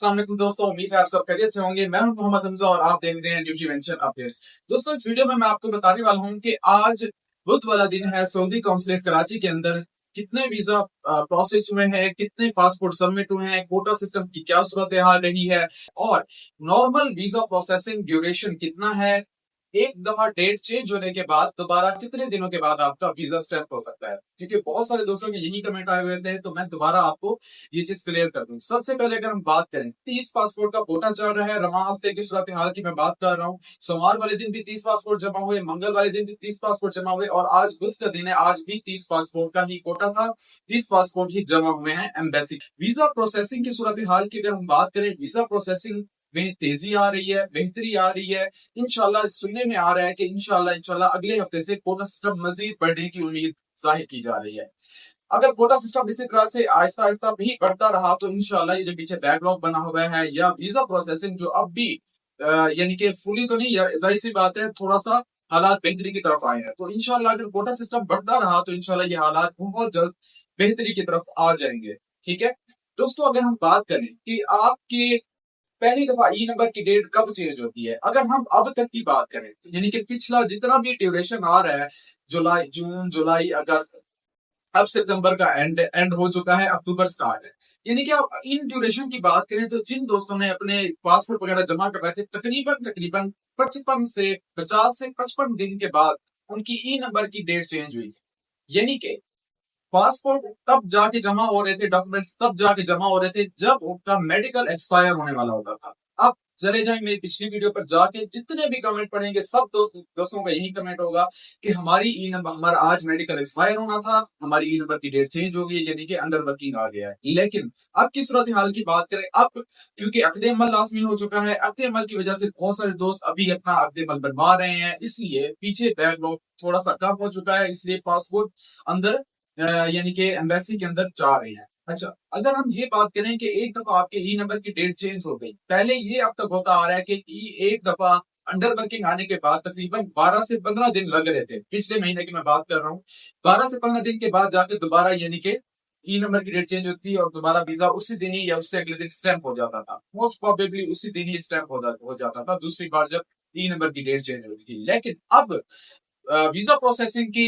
अस्सलाम वालेकुम दोस्तों, उम्मीद है आप सब खैरियत से होंगे। मैं हूं मोहम्मद हमजा और आप देख रहे हैं न्यूट्री वेंचर अपडेट्स। दोस्तों, इस वीडियो में मैं आपको बताने वाला हूं कि आज बुध वाला दिन है। सऊदी कौंसलेट कराची के अंदर कितने वीजा प्रोसेस हुए हैं, कितने पासपोर्ट सबमिट हुए हैं, कोटा सिस्टम की क्या सूरत हाल रही है और नॉर्मल वीजा प्रोसेसिंग ड्यूरेशन कितना है। एक दफा डेट चेंज होने के बाद दोबारा कितने दिनों के बाद आपका वीजा स्टैंप हो सकता है, क्योंकि बहुत सारे दोस्तों के यही कमेंट आए हुए थे। तो मैं दोबारा आपको ये चीज क्लियर कर दूं। सबसे पहले अगर हम बात करें, 30 पासपोर्ट का कोटा चल रहा है। रमा हफ्ते की सूरत हाल की मैं बात कर रहा हूँ। सोमवार वाले दिन भी 30 पासपोर्ट जमा हुए, मंगल वाले दिन भी 30 पासपोर्ट जमा हुए और आज बुध का दिन है, आज भी 30 पासपोर्ट का ही कोटा था। 30 पासपोर्ट ही जमा हुए हैं एम्बेसी। वीजा प्रोसेसिंग की सूरत हाल की अगर हम बात करें, वीजा प्रोसेसिंग में तेजी आ रही है, बेहतरी आ रही है। इंशाल्लाह सुनने में आ रहा है कि इंशाल्लाह इंशाल्लाह अगले हफ्ते से कोटा सिस्टम मजीद बढ़ने की उम्मीद जाहिर की जा रही है। अगर कोटा सिस्टम इसी तरह से आहिस्ता आहिस्ता भी बढ़ता रहा तो इंशाल्लाह ये जो पीछे बैकलॉग बना हुआ है या वीजा प्रोसेसिंग जो अब भी यानी कि फुली तो नहीं, जाहिर सी बात है, थोड़ा सा हालात बेहतरी की तरफ आए हैं। तो इंशाल्लाह अगर कोटा सिस्टम बढ़ता रहा तो इंशाल्लाह ये हालात बहुत जल्द बेहतरी की तरफ आ जाएंगे। ठीक है दोस्तों, अगर हम बात करें कि आपके पहली दफा ई नंबर की डेट कब चेंज होती है, अगर हम अब तक की बात करें यानी कि पिछला जितना भी ड्यूरेशन आ रहा है, जुलाई, जून, जुलाई, अगस्त, अब सितंबर का एंड हो चुका है, अक्टूबर स्टार्ट है। यानी कि आप इन ड्यूरेशन की बात करें तो जिन दोस्तों ने अपने पासपोर्ट वगैरह जमा करवाए थे, तकरीबन तकरीबन 55 से 50 से 55 दिन के बाद उनकी ई नंबर की डेट चेंज हुई थी। यानी कि पासपोर्ट तब जाके जमा हो रहे थे, डॉक्यूमेंट्स तब जाके जमा हो रहे थे जब उनका मेडिकल एक्सपायर होने वाला होता था। अब चले जाए मेरी पिछली वीडियो पर जाके, जितने भी कमेंट पढ़ेंगे सब दोस्तों का यही कमेंट होगा कि हमारी ई नंबर, हमारा आज मेडिकल एक्सपायर होना था, हमारी ई नंबर की डेट चेंज हो गई, यानी कि अंडर वर्किंग आ गया है। लेकिन अब की सूरत हाल की बात करें, अब क्योंकि अक़द अमल लाजमी हो चुका है, अक़द अमल की वजह से बहुत सारे दोस्त अभी अपना अक़द अमल बनवा रहे हैं, इसलिए पीछे बैकलॉग थोड़ा सा कम हो चुका है, इसलिए पासपोर्ट अंदर यानी कि एम्बेसी के अंदर जा रहे हैं। अच्छा, अगर हम ये बात करें कि एक दफा आपके ई नंबर की डेट चेंज हो गई, पहले ये अब तक होता आ रहा है कि एक दफा अंडर वर्किंग आने के बाद तकरीबन 12 से 15 दिन लग रहे थे। पिछले महीने की मैं बात कर रहा हूँ। 12 से 15 दिन के बाद जाके दोबारा यानी कि ई नंबर की डेट चेंज होती है और दोबारा वीजा उसी दिन ही या उससे अगले दिन स्टैंप हो जाता था। मोस्ट प्रोबेबली उसी दिन ही स्टैंप हो जाता था, दूसरी बार जब ई नंबर की डेट चेंज होती थी। लेकिन अब वीजा प्रोसेसिंग की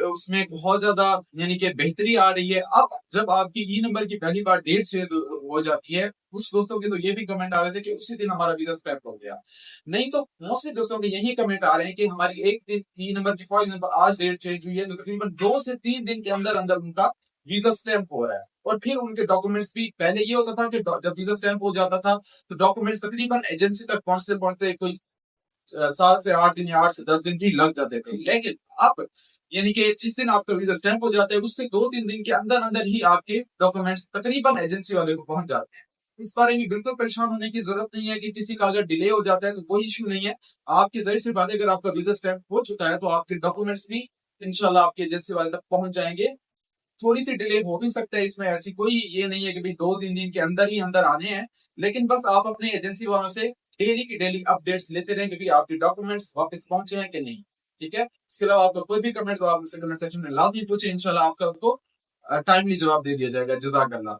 उसमें बहुत ज्यादा यानी कि बेहतरी आ रही है। अब जब आपकी ई नंबर की पहली बार डेट से हो जाती है, कुछ दोस्तों के तो ये भी कमेंट आ रहे थे कि उसी दिन हमारा वीजा स्टैंप हो गया। नहीं तो मोस्टली दोस्तों के यही कमेंट आ रहे हैं कि हमारी एक दिन ई नंबर की, फॉर एग्जाम्पल आज डेट चेंज हुई है तो तकरीबन 2 से 3 दिन के अंदर अंदर उनका वीजा स्टैंप हो रहा है। और फिर उनके डॉक्यूमेंट्स भी, पहले ये होता था कि जब वीजा स्टैंप हो जाता था तो डॉक्यूमेंट्स तकरीबन एजेंसी तक पहुंचते पहुंचते कोई 7 से 8 दिन या 8 से 10 दिन भी लग जाते थे। लेकिन अब यानी कि जिस दिन आपका वीजा स्टैंप हो जाता है उससे 2-3 दिन के अंदर अंदर ही आपके डॉक्यूमेंट्स तकरीबन एजेंसी वाले को पहुंच जाते हैं। इस बारे में बिल्कुल परेशान होने की जरूरत नहीं है कि किसी का अगर डिले हो जाता है तो कोई इश्यू नहीं है। आपकी जरिए से बात है, अगर आपका वीजा स्टैंप हो चुका है तो आपके डॉक्यूमेंट्स भी इंशाल्लाह आपके एजेंसी वाले तक पहुंच जाएंगे। थोड़ी सी डिले हो भी सकता है, इसमें ऐसी कोई ये नहीं है कि भाई 2-3 दिन के अंदर ही अंदर आने हैं। लेकिन बस आप अपने एजेंसी वालों से डेली की डेली अपडेट्स लेते रहें कि आपके डॉक्यूमेंट्स वापस पहुंचे हैं कि नहीं। ठीक है, इसके अलावा आपका कोई भी कमेंट तो आप मुझसे कमेंट सेक्शन में लाजमी पूछे, इंशाल्लाह आपका उसको टाइमली जवाब दे दिया जाएगा। जज़ाकल्लाह।